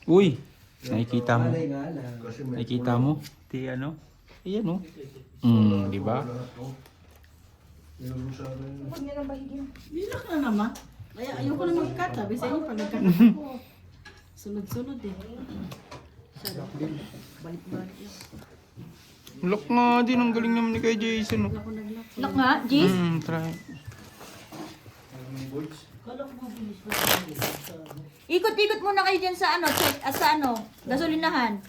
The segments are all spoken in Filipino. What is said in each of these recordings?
Uy, nakikita mo. Nakikita mo? Di ano? Ayan o. Di ba? Huwag niya nang bahigin. Bilak na naman. Kaya ayoko na mag-cut. Bisa niyo pag nag-cut ako. Sunod-sunod eh. Balik-balik lang. Lock nga din. Ang galing naman ni kay Jason. Ako nag-lock. Look nga, Jis. Try. Kala ko mabilis pa. Ikot-ikot muna kayo dyan sa ano, gasolinahan.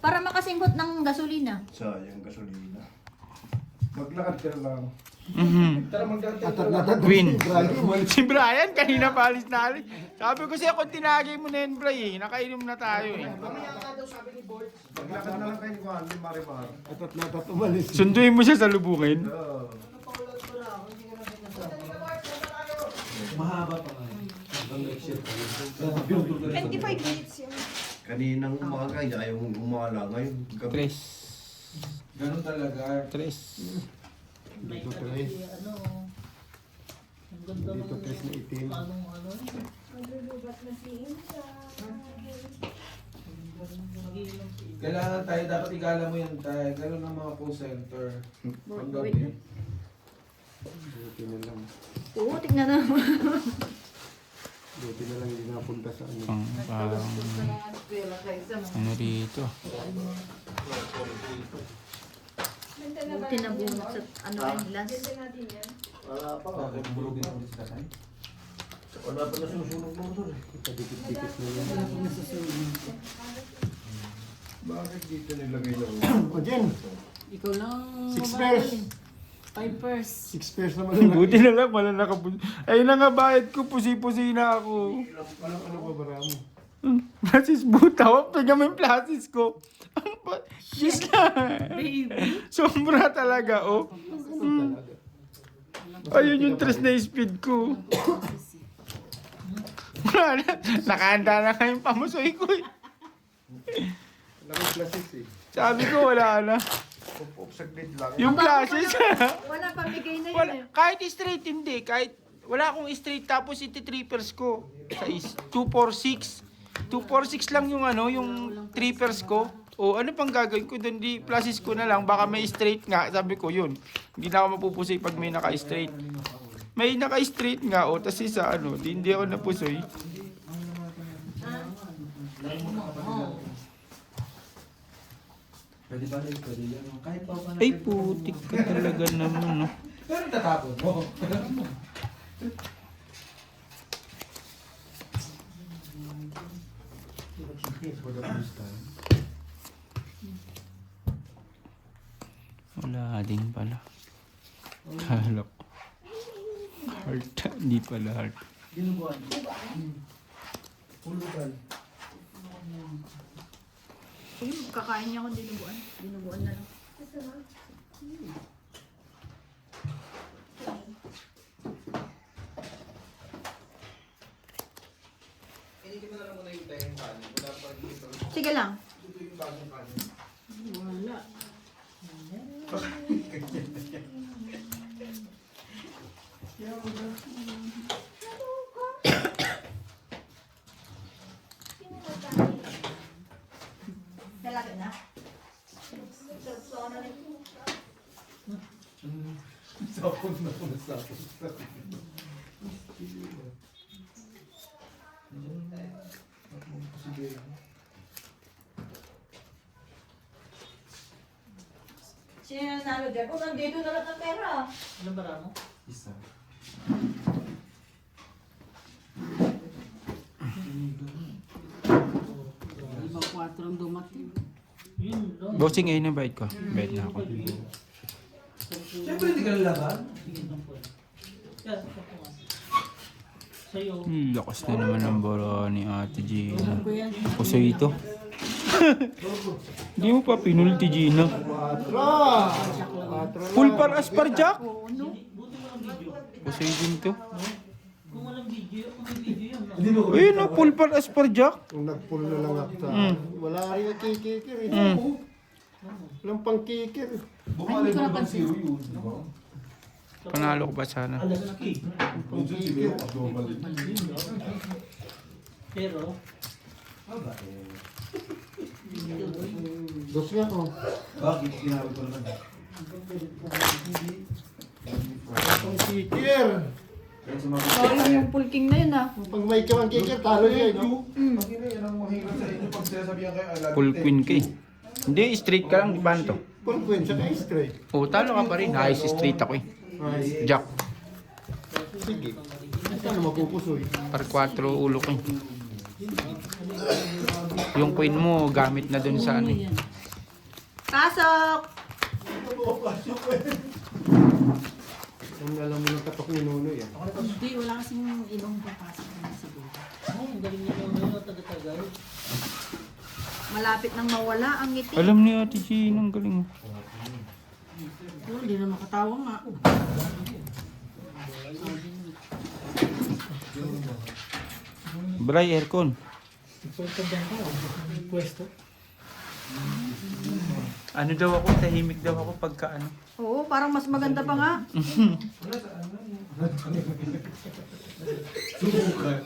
Para makasinghot ng gasolina. Sayang gasolina. Maglakad ka lang. Tara magdadaan. Win. Si Brian, kanina pa alis na alis. Sabi ko siya, kung tinagay mo na yun, Brian, nakainom na tayo eh. Maglakad na lang kayo ni Juan, ni Marimar. Atat umalis. Sunduin mo siya sa lubungin. Mahaba pa nga. 25 minutes yun. Kaninang umaga, ayaw mong gumala. Ngayon, gabi. Tres. Ganun talaga. Tres. Dito tres. Ano, ang ganda Dito ng tres na itim. anong ano. Kailangan tayo, dapat igala mo yan tayo. Ganun ang mga call center. Paggabi. Buti na lang. Oo, tignan na. Buti na lang hindi napunta sa ano. Parang, ano dito? Buti na bunot sa ano yung last. Bakit bulog din ulit sa tayo? Wala pa nasusunog mo ito eh. Padikit-dikit na yan. Bakit dito nilagay lang? O Jen, Ikaw lang. 6 pairs. 5 pairs. 6 pairs naman. Buti na lang, wala nakapun. Ayun na nga, bayad ko, pusi-pusi na ako. Ano ba bara mo? Plasis buta, tingnan mo yung plasis ko. Ang ba? Yes na. Baby. Sobra talaga, oh. Ayun yung tres na speed ko. Wala na. Nakahanda na kayong pamusoy ko eh. Laking plasis eh. Sabi ko, wala na. Pop-pop, saglit lang. Yung plasis. Wala pamigay na yun Wala, eh. kahit straight hindi, kahit wala akong straight tapos iti-trippers ko. Sa 246. 246 lang yung ano, yung trippers ko. O ano pang gagawin ko doon, di plasis ko na lang, baka may straight nga. Sabi ko yun, hindi na ako mapupusoy pag may naka-straight. May naka-straight nga, o tas isa ano, hindi ako napusoy. Pwede ba rin? Pwede yan. Kahit pa pa Ay putik ka talaga naman, no. Pero tatapon mo. Wala din pala. Kala ko. Heart, hindi pala heart. Dinuguan. Pulutan. Uy, kakain niya akong dinuguan. Dinuguan na lang. Sige lang. Wala. Dalaga na. Sapon na po na sapon. Sige. Sino yung nanalo dyan? Oh, nandito na lahat ng pera. Ano ba mo? Isa. Ibang 4 ang dumating. Bossing ngayon na bayad ko. Bayad na ako. Siyempre hindi ka lalaban. Sa'yo. Lakas na naman ang bora ni Ate Gina. Ko yan. Pusoy ito. Hindi mo pa pinulti, Gina. Full par asparjak? Pusoy din to. Kung walang video, kung may video yan. Hindi mo Ayun no, full par asparjak. Kung nag-pull na lang ako sa... Wala rin ang kikikir eh. Walang pang kikir. Hindi ko napansin. Panalo ko ba sana? Alas na cake. Pang kikir. Pero, Dos nga oh. Bakit? Ginawin ko naman. Ang kicker. Kaya sumagot. Sayang yung pulking na yun ah. Pag may ikaw ang kicker, talo niya, no? Pag yun yan ang mahirap sa inyo. Pag sinasabihan kayo, alam. Full queen ka eh. Hindi, straight ka lang. Di ba to? Full queen, saka straight. O, talo ka pa rin. Ayos, straight ako eh. Ay, Jack. sige. Ano mapupusoy? Par 4 ulo ko eh. Yung queen mo, gamit na dun sa ano eh. Pasok! Ang alam mo ng katok ni Nunoy, ah. Hindi, wala kasing ibang papasok na siguro. ang galing niya yung taga-tagal. Malapit nang mawala ang ngiti. Alam ni Ate Jean, ang galing. Oh, hindi na makatawa nga. Bray, aircon. Ano daw ako, tahimik daw ako pagka ano. Oo, parang mas maganda pa nga. Subukan.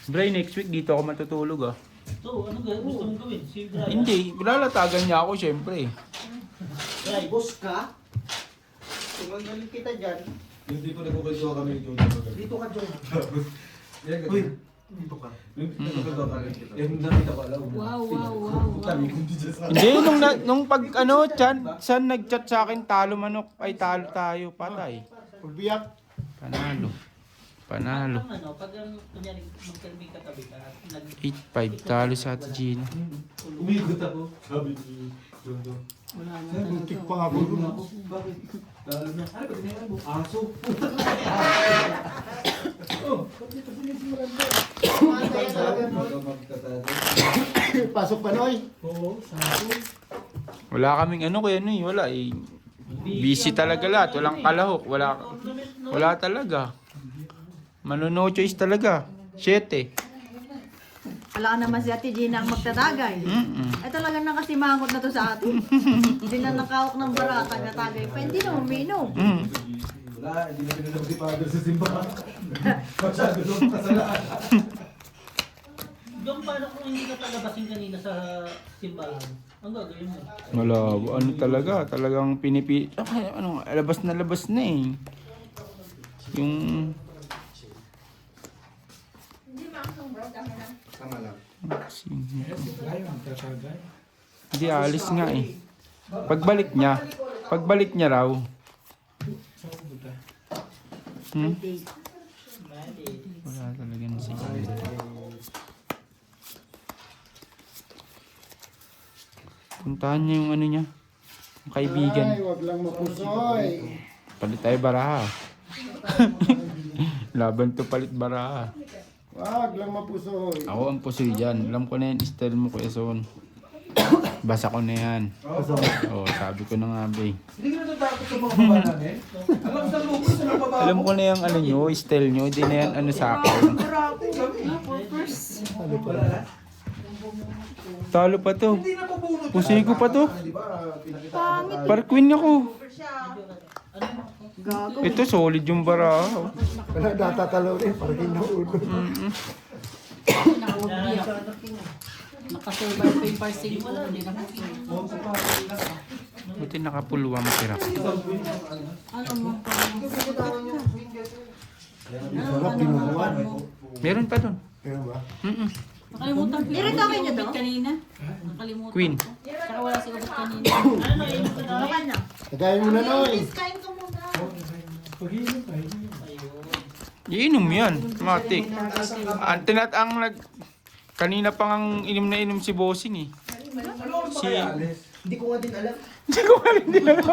Bray, next week dito ako matutulog ah. So, ano gawin? Gusto mong gawin? Si Brian. Hindi, lalatagan niya ako syempre. Brian, Boss ka? Tumagaling kita dyan. Yung tipo nagkukwento kami yung Dito ka, John. Yan, Uy, ganyan. dito ka. Yung nagkukwento kami. Yung nakita ko alam. Wow, wow, wow, wow. Hindi, nung pag ano, Chan nag-chat sa akin, talo manok, ay talo tayo, patay. Pagbiyak. Panalo. Panalo. ang ano, pag ang kunyari magkalming katabi ka, 8-5, talo sa Ate Gina. Umigot ako. Sabi ni Jondo. Wala na Ay, talaga buntik to. pa nga po. Bakit? Lalo na. Ano ba tinira mo? Aso. Pasok pa, Noy. Wala kaming ano kaya ano eh, wala eh. Busy talaga lahat, walang kalahok, wala talaga. No choice talaga. 7. Wala ka naman si Ate Gina ang magtatagay. Ay talagang nakasimangot na to sa atin. Hindi na nakawak ng bara, taga-tagay pa. Hindi na uminom. Wala, hindi na pinunod si Father sa simbahan. Masyado nung kasalaan. yung paano kung hindi ka tagabasing kanina sa simbahan, ang gagawin mo? Wala, ano talaga, talagang pinipi... Ano, labas na eh. Yung... Tama lang. Hindi, alis nga eh. Pagbalik niya raw. Wala talaga na siya. Puntahan niya yung ano niya. Yung kaibigan. Ay, wag lang mapusoy. Palit tayo baraha. Laban to palit baraha. Wag lang mapusoy. Ako ang pusoy dyan. Alam ko na yan, style mo Kuya Son. Basa ko na yan. Oo, sabi ko na nga ba eh. Hindi ka natatakot sa mga baba namin? Alam sa lupo sa mga baba. Alam ko na yung ano nyo, style nyo. Hindi na yan ano sa akin. Talo pa to. Hindi na pabunod. Pusoy ko pa to. Di ba, pinakita Par queen ako. Gago. Ito solid yung baraha. Wala natatalo rin, parang inuulo. Nakaubiyak. Nakasurvive pa yung parsing ko. Hindi na Buti nakapulwang tira. Ano mo pa? Sarap dinuguan. Meron pa dun. Pero ba? Nakalimutan ko. Direct kami niyo to? Ubit kanina. Nakalimutan Queen. ko. Saka wala si ubit kanina. Baka na. Tagayin mo na, Noy. Iinom yan. Matik. Kanina pa ang inom na inom si Bossing eh. Si... Hindi ko nga din alam. Hindi ko alam din alam.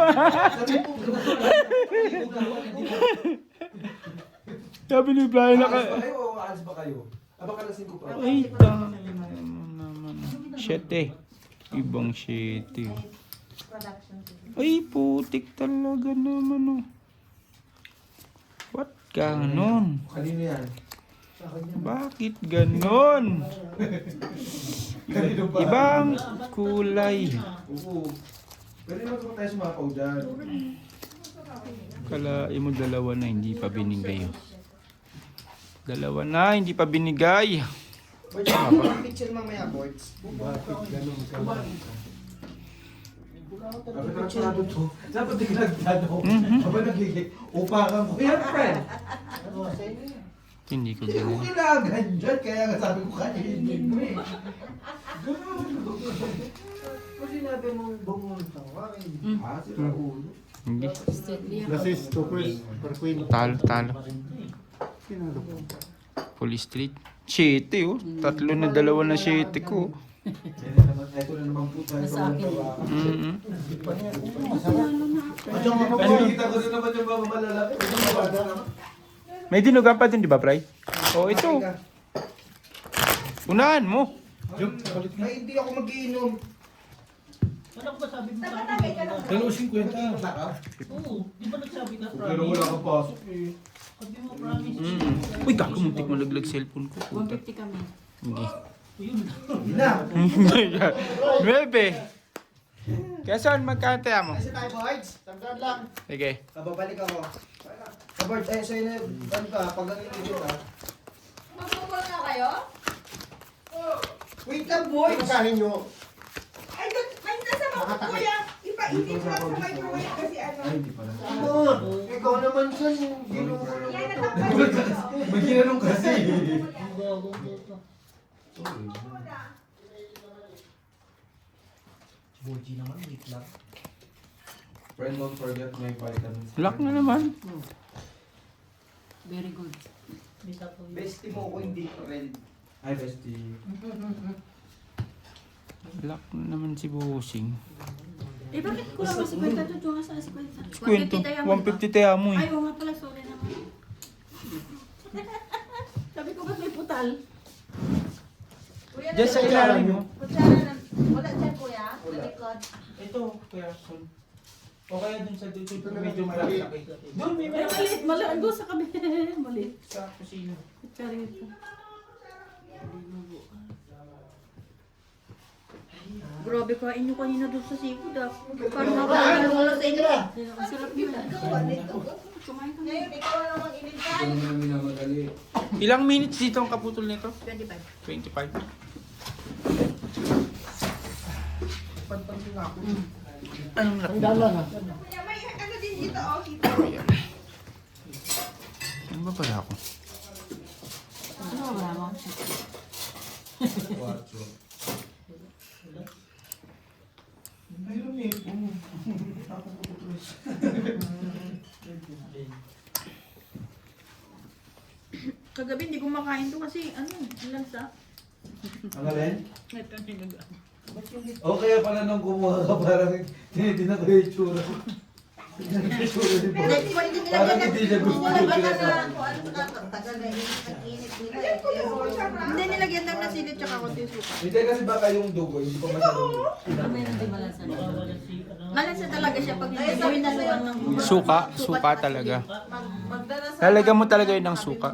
Sabi ni Brian Aalis ba kayo o aalis ba kayo? Abang kalasin ko pa. Ay, naman. 7. Ibang 7. Ay, putik talaga naman oh. What ganon? Kanino yan? Bakit ganon? Ibang kulay. Oo. Pwede naman kung tayo sumapaw dyan. Kalain mo dalawa na hindi pa binigay. Dalawa na hindi pa binigay. Boards, ang picture mamaya, boards. Bakit ganun ka ba? Sabi ka sarado to. Dapat di ka nagtano. Aba nagiging upakan ko yan, friend. Hindi ko Hindi ko binigay. kailangan dyan. Kaya nga sabi ko kainin mo eh. Kung sinabi mo bumunta, bakit? Ah, sila ulo. Hindi. Lasis, tupers, per queen. Talo, talo. Sinalo po. Police Street. 7 oh. 3 na 2 na 7 ko. Ito na naman po tayo. Sa akin. Nakikita ko rin naman yung mga malalaki. May dinugan pa din, di ba, Pray? Oh, ito. Unahan mo. Ay, hindi ako mag-iinom. Ano ba sabi mo sa akin? Dalawa 50. Oo, di ba nagsabi ka, Pero wala kang pasok eh. Sabi mo, promise. Uy, kakamuntik mo laglag cellphone ko. Puta. 150 kami. Hindi. Yun. Na. 9. Quezon, magkantaya mo. Kasi tayo, boards. Tandaan lang. Sige. Babalik ako. Boards, ay, sa'yo na, ban ka, pag ang inigit ha. Magbubol na kayo? Wait lang, boards. Pagkain nyo. Ay, may nasa mga kuya. Ipainit mo lang sa microwave kasi ano. Hindi pala. Ikaw naman dyan, ginugulo Yan, mo to. natapos. May ginanong kasi. Ang gagawin ko. Boji naman, wait lang. Friend, don't forget my vitamins. Lock na naman. Very good. Bisa ko yun. Bestie mo ko hindi friend. Hi, bestie. Lock na naman si Busing. Eh, bakit ko lang si Kwenta to? Tunga sa si Kwenta. Kwento. 150 tayo mo Ay, eh. oo nga pala, sorry naman. Sabi ko ba't may putal? Kuya, Diyan sa ilalim mo. Kutsara na. Wala dyan, kuya. Sa likod. Ito, kaya o kaya dun sa dito, medyo malaki. Doon, may Ay, maliit, maliit. Ang sa kami. Maliit. sa kusina. Charito. Grabe, kain nyo kanina doon sa seafood ah. Parang Ay, nakakain. wala sa inyo na. Ang sarap yun. Kumain kami. Ngayon, ikaw na namang inintay. Ito naman minamadali. Ilang minutes dito ang kaputol nito? 25. 25. Anong laki? Dalan ha. Kuya, may ano din dito, oh. Kita. Ano ba pala ako? Ano ba mo? Quattro. Kagabi hindi ko makain to kasi ano, ilan sa? Ang alin? Ito, sinaga. O kaya pala nung kumuha ka parang tinitingnan ko yung itsura. Hindi, pwede nilagyan Parang ng... hindi siya gusto Wala yung ba pinasa. na kung ano na tagal na init nila eh. Hindi, nilagyan lang na sili tsaka konti suka. Hindi kasi baka yung dugo, hindi pa masyadong. Kami nang di malasa. Baka wala si, ano, Malasa talaga siya pag hindi mo hinaluan ng... Suka, suka talaga. Magdala sa... Lalagyan mo talaga yun ng suka.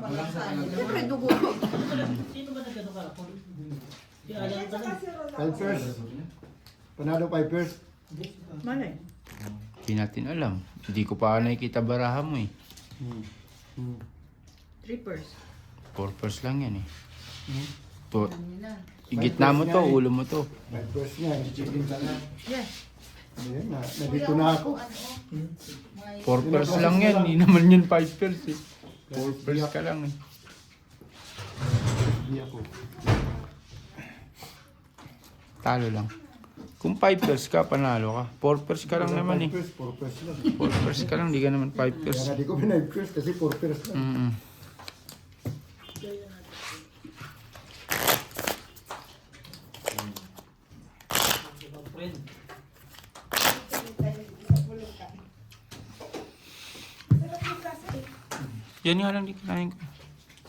Siyempre, dugo. sino ba nagano ka? Si Alan ba lang? Pipers. Panalo Pipers. Malay. Hindi natin alam. Hindi ko pa nakikita baraha mo eh. Trippers. 4 lang yan eh. To, gitna mo to, ulo mo to. Pipers nga. Chicken ka na. Yes. Ayan na. Nandito na ako. 4 lang yan. Hindi naman yun 5 eh. 4 ka lang eh. Hindi ako. Talo lang. Kung 5 ka, panalo ka. 4 ka lang naman eh. Pipers, 4 lang. 4 ka lang, hindi ka naman 5 Kaya nga di ko pinipers kasi 4 lang. Mm-mm. Ibang friend. Yan nga lang di kinain ko.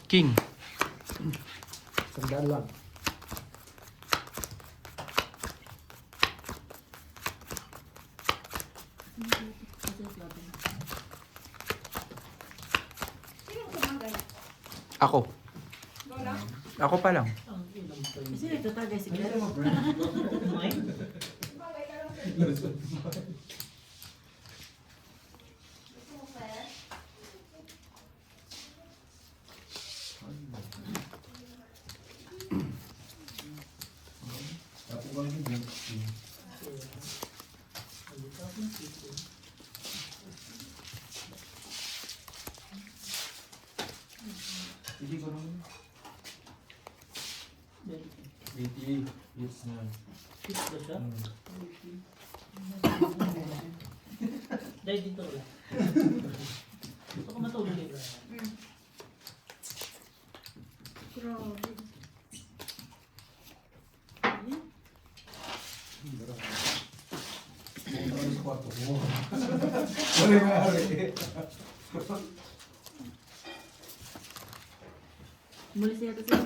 King. Sandaan lang. Ako. Ako pa lang. Ang ilang friend. Kasi nagtatagay si Claire. Kumain? Lusot mo. Tapos ko lang yung drink. Hindi ko naman. 80 hits na. Fit ba siya? Dahil dito ko lang. Gusto ko matulog eh. Grabe. Ano sa kwarto mo? Wala yung maaari. Mulis niya ito siya.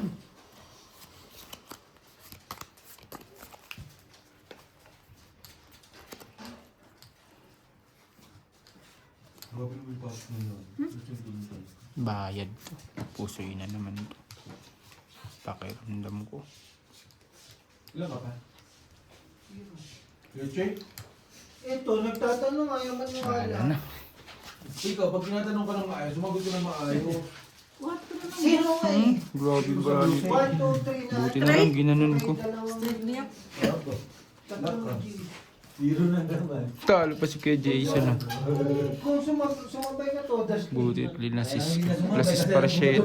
Grabe mo yung pasok mo yun. Bayad to. Puso yun na naman to. Pakiramdam ko. Ilan ka pa? Leche? Ito, nagtatanong ayaw man yung Wala na. Ikaw, pag tinatanong ka ng maayos, sumagot ka ng maayos. What? Ito na lang. Sino nga eh? Grabe marami to. 1, 2, 3 na. Buti na lang ginanon ko. Straight niya. Zero na naman. Talo pa si Kuya Jason ah. Kung sumabay ka to, das Buti lasis para 7.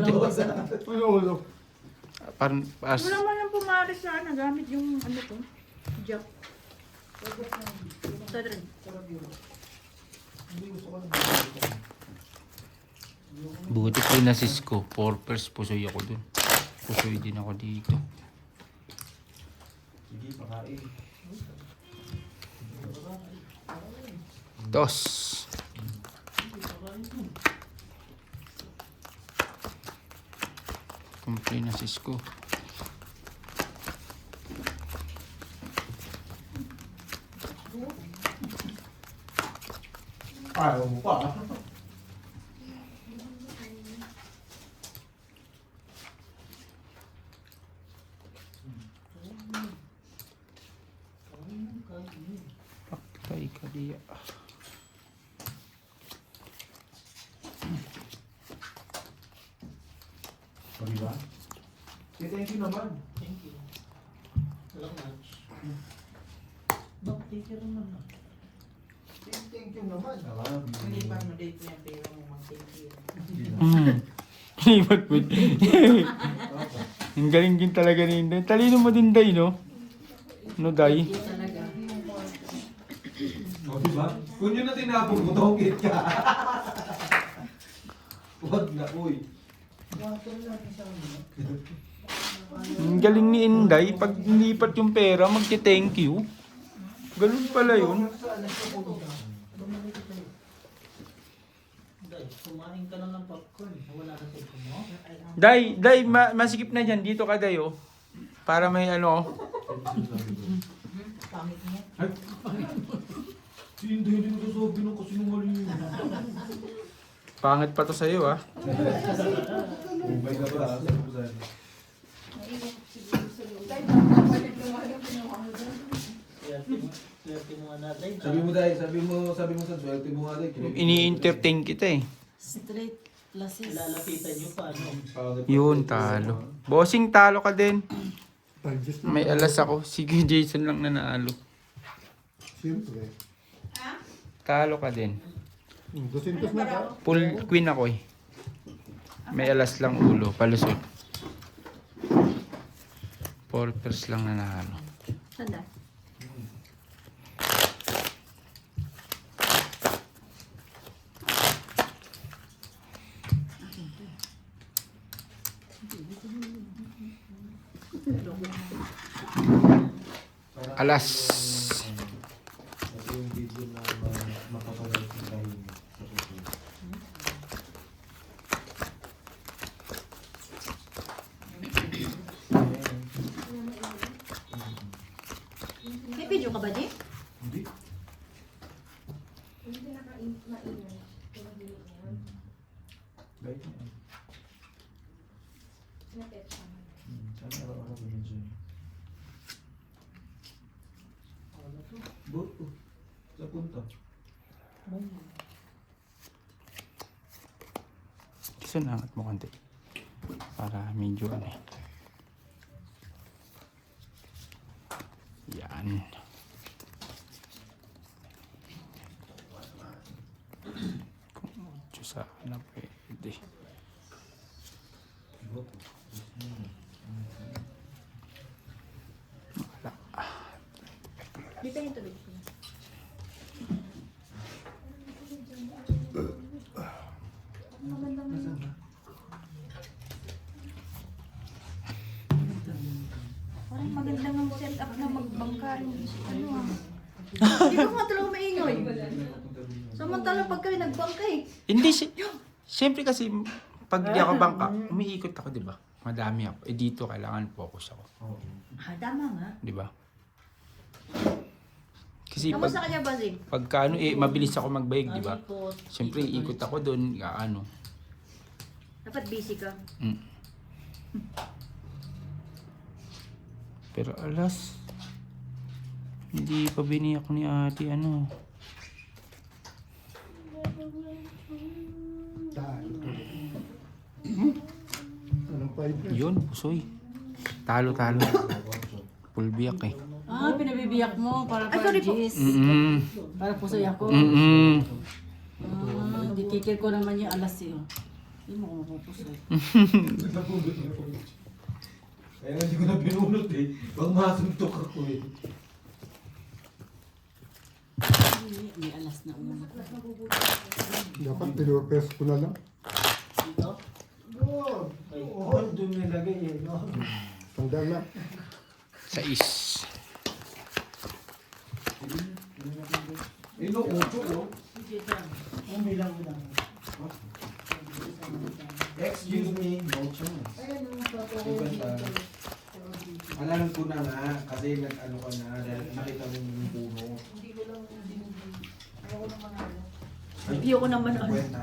Parang as Wala man yung pumaris sa nagamit yung ano to. Jack. Tadrin. buti ko inasis ko. 4 pairs pusoy ako dun. Pusoy din ako dito. Sige, pakain. Tos. Complete na sis ko. Ayaw mo pa. Patay ka diya. O, diba? Thank you naman. Thank you. Walang match. Bakit take care naman? Thank you naman. Hindi pa mo date niya pero mo mag-thank you. Lipat mo. Ang galing din talaga ni Inday. Talino mo din, Day, no? No, Day? Talaga. O, diba? Kung yun na tinapon mo, tongkit ka. Huwag na, uy. Ang galing ni Inday. Pag nilipat yung pera, magti-thank you. Ganun pala yun. Day, kumain ka na ng popcorn. Wala na sa mo. Day, masikip na dyan. Dito ka, Day, oh. Para may ano. Pangit niya. Si Inday, hindi mo sasabi ng kasinungaling. Pangit pa to sa'yo, ah. May ka ba? Sabi ko sa'yo. Swerte mo nga na, Day. Sabi mo dahil, sabi mo sa swerte mo nga dahil. Ini-entertain kita, eh. Straight lasis. Lalapitan nyo pa, ano? Yun, talo. Bossing, talo ka din. May alas ako. Sige, Jason lang nanalo. Siyempre. Talo ka din. 200 na ba? Full queen ako, eh. May alas lang ulo, palusot. 4 pairs lang nanalo. Sanda. Alas. Ito yung video na mapapalala sa tayo sa susunod. May video ka ba, Jay? Hindi. Bait na yan. Sana araw-araw ganyan siya. Buto. Sa punta. Gusto na angat mo konti. Para medyo ano eh. Yan. Kung 8 sana pwede. Wala. Dito yung tubig. Parang maganda ng setup na magbangka. Ano ah. Hindi ko nga talaga maingay. Samantala pag kami nagbangka eh. Hindi siyempre kasi pag di ako bangka, umiikot ako, di ba? Madami ako. Eh dito kailangan focus ako, Ah, tama nga. di ba? Kasi Kamusta pag, kanya, Basing? pagka ano, mabilis ako magbayag, di ba? Siyempre ikot ako doon, ano. Dapat busy ka. Mm. Pero alas, hindi pa biniyak ni ate ano. Anong 5 Yun, pusoy. Talo-talo. Pulbiyak eh. Ah, pinabibiyak mo para Ay, sorry po. Gis. Mm-mm. Para pusoy ako. Mm-mm. Ah, hindi kikil ko naman yung alas eh. Hindi mo ko mapupusoy. Kaya hindi ko na pinunot eh. Pag masuntok ako eh. May alas na ulo. Dapat tinurpes ko na lang. Dito? Oo, doon nilagay eh. No? Tanda na. 6. Ino, 8 oh. Ang bilang mo lang. Excuse me, no chance. Alam ko na nga, kasi nag-ano ka na, dahil nakita mo yung puno. Hindi ko naman ano. Kwenta.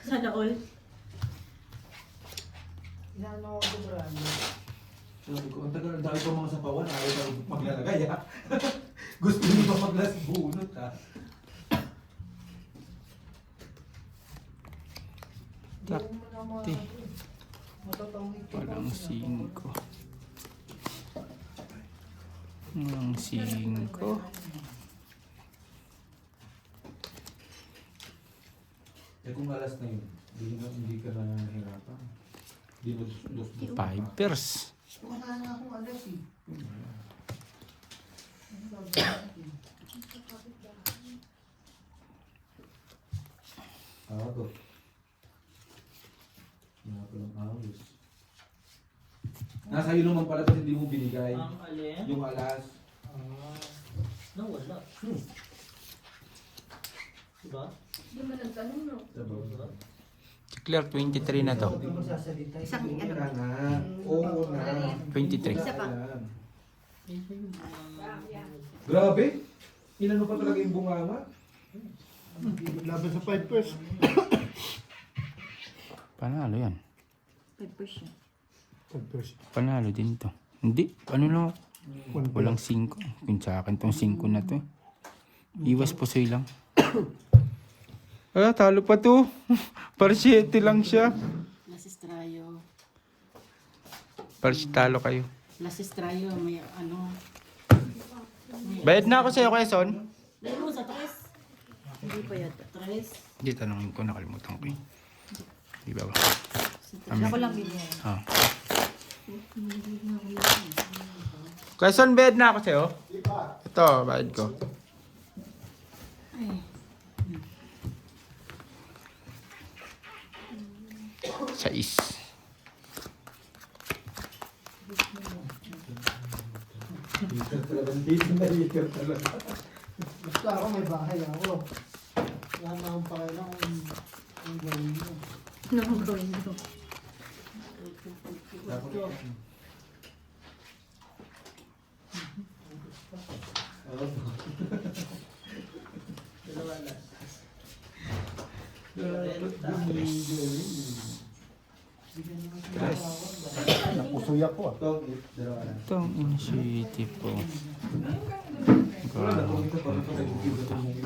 Sana all. Inaano ko ito, Brando. Sabi ko, ang tagal, ang dami pa mga sapawan, ayaw ka maglalagay ha. Gusto niyo pa maglas bunot ha. Takti. Walang 5. Walang 5. Eh kung alas na yun, hindi ka na nahihirapan. Hindi mo dos. 5pers. Wala na akong alas eh. Ako. Mga awis. Nasa iyo naman pala kasi hindi mo binigay. Ang alin? Yung alas. Ah, nawala. Diba? Hindi mo nagtanong, no? Diba? Si Claire, 23 na to. Hindi mo sasalita. Isang Oo ano. na nga. Oo na. 23. Isa pa. Grabe. Inano pa talaga yung bunganga. Laban sa 5 pers. Panalo yan. 5%. 5 pers. Panalo din to. Hindi. Ano lang. 1 Walang 5. Kung sa akin tong 5 na to. Iwas pusoy lang. Ah, talo pa to. Para 7 lang siya. Las Estrayo. Para talo kayo. Las Estrayo, may ano. Bayad na ako sa'yo, Quezon. Dahil mo sa tres. Hindi pa yata. Tres. Hindi, tanongin ko. Nakalimutan ko eh. Di ba ba? Ako lang binigyan. Ah. Quezon, bayad na ako sa'yo. Ito, bayad ko. Sais. Dito na ikot talaga. Basta ako may bahay ako. Wala na akong pakialam kung gawin mo. Ano ang gawin mo? Dalawa lang. Napusoy ako ah. Ito, dalawa lang. Itong initiative po. Wala na, kung ito parang ito ay bukid na tumungin.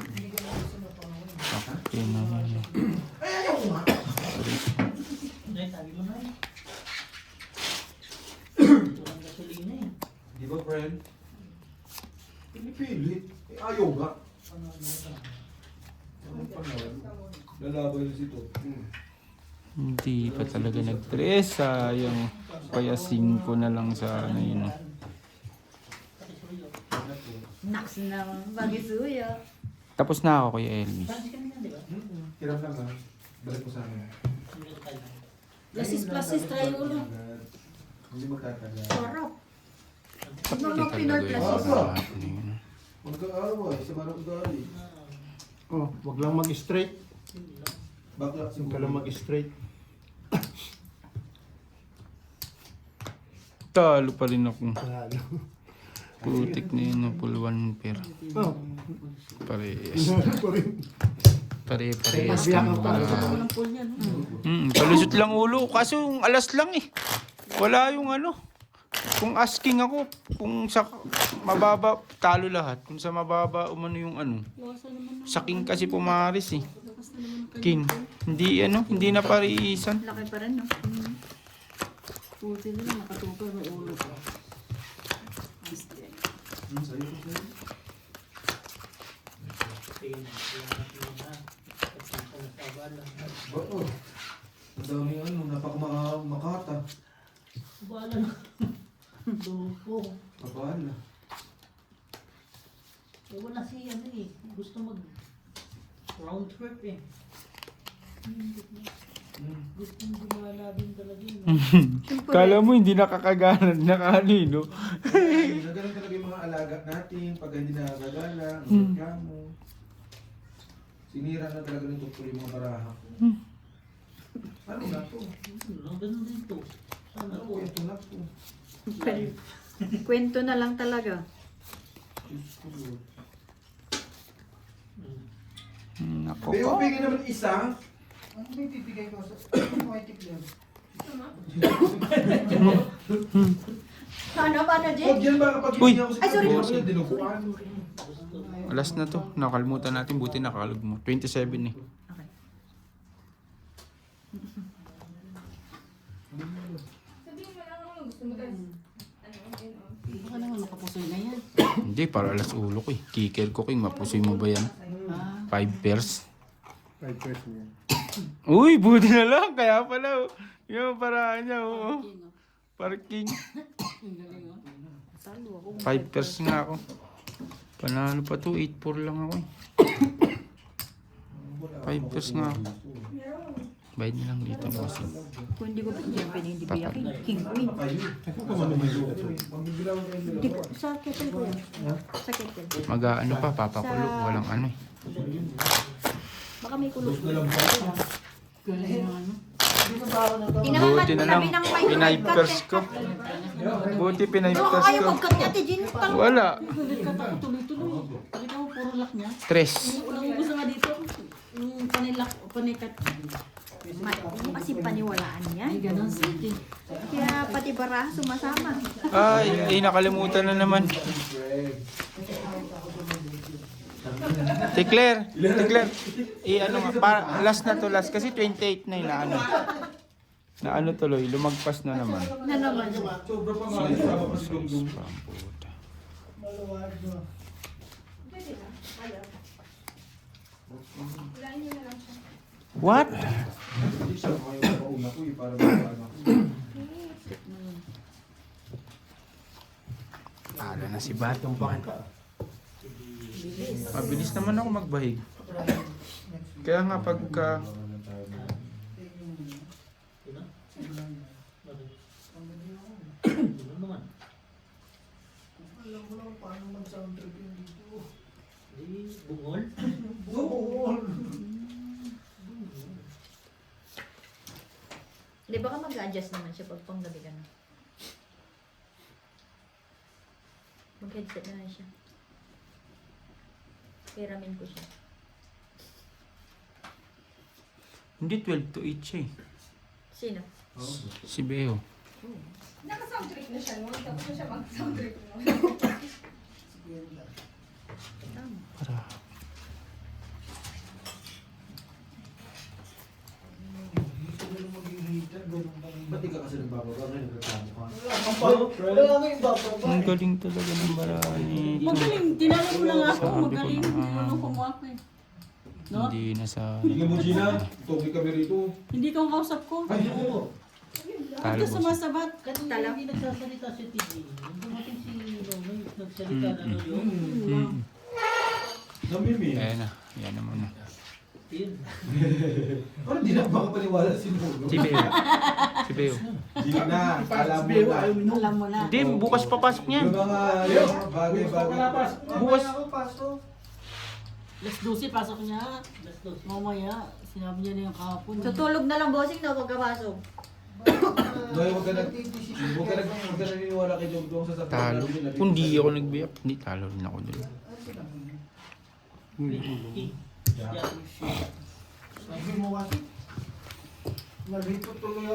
Sakit na yun. Nay, sabi mo na eh. Walang gasolina eh. Di ba, friend? Pinipilit. Eh, ayaw nga. Ano pa naman? Lalaban na si Top. Hindi pa talaga nag-3. Sayang. Payasin ko na lang sa ano yun. Naks naman, bagisuyo. Tapos na ako, Kuya Elvis. Francis kami yan, di ba? Kiram lang ha. Balik ko sa amin. Hindi ko kaya. Plasis, try ulo. Hindi magtatagal. Sarap. Sakit Mga talaga Pinoy yung Plasis. lahat na yun. Magkaaway, sa manang ugali. Oh, wag lang mag-straight. Bakla Huwag siguro. ka lang mag-straight. Talo pa rin ako. Lalo. Putik na yun ng puluan pera. Oh, Parehas. pa rin. Pare-parehas Biyak kami ang palo. ba? Walang pool yan. Palusot lang ulo. Kaso yung alas lang eh. Wala yung ano. Kung asking ako, kung sa mababa, talo lahat. Kung sa mababa, umano yung ano. Sa king kasi pumaris eh. King. Hindi ano, hindi na pariisan. Laki pa rin, no? Puti nila, nakatupa ng ulo ko. Oo. Ang dami ano, napakamakata. Bala na. Dupo. Kabala. Eh, wala si ano eh. Gusto mag round trip eh. Gusto mo gumala din talaga yun. Kala mo hindi nakakagana na kanino. Nagalang talaga yung mga alaga natin. Pag hindi nakagala, ang mo. Sinira na talaga ng doktor yung mga baraha ko. Ano na to? Ang ganun din to. Sana Ano po. ito na to? Kwento na lang talaga. Diyos ko, Lord. Nako Pero po. bigyan naman isa. Ano ba yung bibigay ko sa white lang? Ano ba na, Huwag Jake? yan ba kapag Uy! hindi ako si Ay, sorry. Pagbukas na dinukuan. Alas na to. Nakalimutan natin. Buti nakalog mo. 27 eh. Okay. Sabihin mo lang ano gusto mo guys. Baka naman nakapusoy na yan. Hindi, para alas ulo ko eh. Kikil ko king. Mapusoy mo ba yan? Ah, 5 pairs. 5 pairs niya. Uy, buti na lang. Kaya pala. Oh. Yung paraan niya. Oo. Parking. ang galing oh. 5 pairs nga ako. Panalo pa to. 8-4 lang ako eh. 5 pairs nga ako. Bayad na lang dito. Boss. Kung hindi ko siyempre hindi biyakin. King Queen. Hindi ko, sa kettle ko yan. Sa kettle. Mag-ano pa. Papakulo. Walang ano eh. Baka may kulog. Galing ng ano. Buti na lang. Pinay-pairs ko. Buti Baka pinay-pairs kayo ko. magkat niya, Tijin. Wala. Ulit ka tayo tuloy-tuloy. Halika mo, puro lock niya. 3. Unang gusto nga dito, yung panilak, panikat. Yung kasi paniwalaan niya. Ay, ganun sige. Kaya pati baraha sumasama. Ay, nakalimutan na naman. Si Claire, ano nga, last na to last kasi 28 na yun na ano tuloy, lumagpas na naman. Na naman. Sobra pa nga. Sama pa si Dungdung. Pamputa. Ulain nyo na lang siya. What? Hindi siya kayo pauna ko eh. Para makaan ako. Pala na si Batman. Mabilis naman ako magbahig. Kaya nga pagka Ano naman? Alam mo lang paano mag-sound trip yun dito. Eh, bungol? Di ba ka mag-adjust naman siya pag panggabi ka na? Mag-headset na lang siya. Piramin ko siya. hindi 12 to 8 siya eh. Sino? Si Beo. Naka-sound trip na siya noon. Tapos na siya mag-sound trip noon. Para Ba't di ka kasi nagbababa ngayon? Nagreklamo ka. Wala nga yung bababa. ang galing talaga ng marami. Magaling, tinanong mo lang ako. Sabi ko Magaling, na, tinanong ko mo ako eh. No? Hindi na sa Tingnan mo, Gina. Tubig kami rito. Hindi ka ang kausap ko. Ay, oo. talo Ito boss. sumasabat. Kanina Tala. hindi nagsasalita si TG. Nung dumating si Romy, nagsalita na ano yun. Mm. Namimi. Ayan na. Yan na muna. Yun. Parang di na makapaniwala si Nuno. Si Beo. Si Beo. Gina, alam mo na. Alam mo na. Hindi, bukas papasok niyan. Yung mga bagay-bagay. Bukas. Ako, pasok. Alas 12, pasok niya. Alas 12. Mamaya, sinabi niya na yung kahapon. Tutulog na lang bossing na pagkapasok. Noy, huwag ka naniniwala kay Jogdong sa sabi. Talo. Kung di ako nagbiyak, hindi talo rin ako doon. Sabi mo kasi. Nalito tuloy ako.